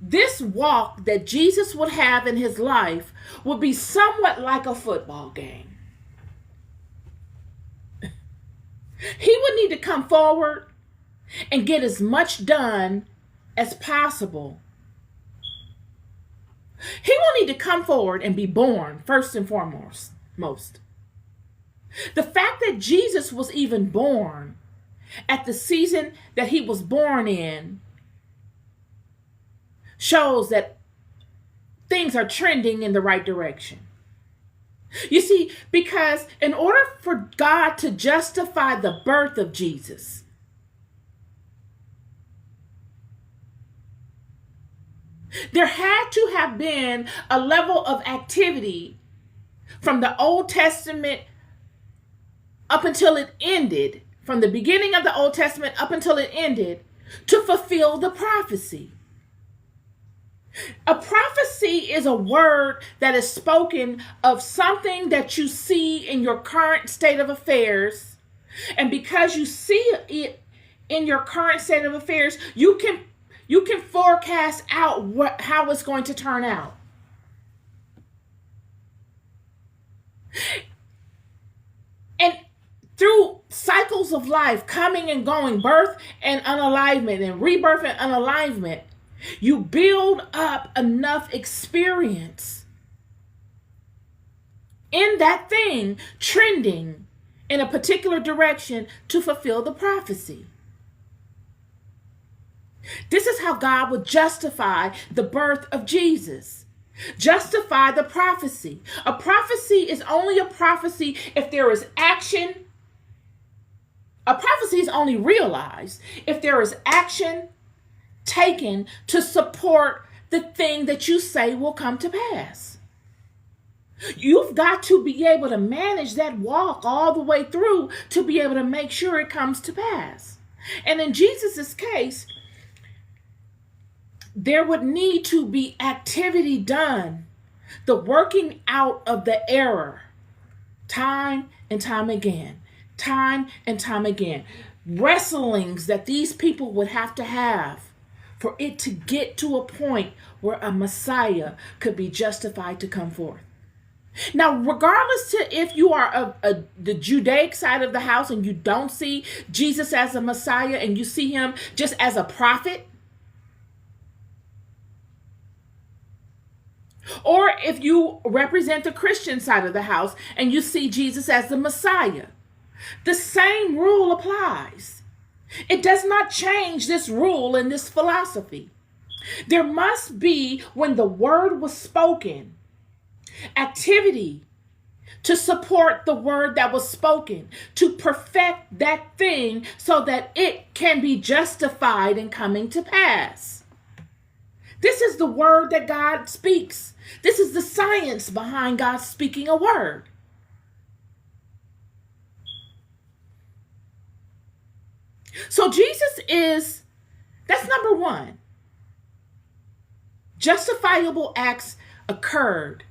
this walk that Jesus would have in his life would be somewhat like a football game. He would need to come forward and get as much done as possible. He will need to come forward and be born first and foremost. The fact that Jesus was even born at the season that he was born in shows that things are trending in the right direction. You see, because in order for God to justify the birth of Jesus, there had to have been a level of activity from the Old Testament up until it ended, from the beginning of the Old Testament up until it ended, to fulfill the prophecy. A prophecy is a word that is spoken of something that you see in your current state of affairs. And because you see it in your current state of affairs, you can forecast out how it's going to turn out. And through cycles of life, coming and going, birth and unalignment, and rebirth and unalignment, you build up enough experience in that thing trending in a particular direction to fulfill the prophecy. This is how God would justify the birth of Jesus. Justify the prophecy. A prophecy is only a prophecy if there is action. A prophecy is only realized if there is action taken to support the thing that you say will come to pass. You've got to be able to manage that walk all the way through to be able to make sure it comes to pass. And in Jesus's case, there would need to be activity done, the working out of the error, time and time again, wrestlings that these people would have to have for it to get to a point where a Messiah could be justified to come forth. Now, regardless to if you are the Judaic side of the house and you don't see Jesus as a Messiah and you see him just as a prophet, or if you represent the Christian side of the house and you see Jesus as the Messiah, the same rule applies. It does not change this rule and this philosophy. There must be, when the word was spoken, activity to support the word that was spoken, to perfect that thing so that it can be justified in coming to pass. This is the word that God speaks. This is the science behind God speaking a word. So Jesus that's number one. Justifiable acts occurred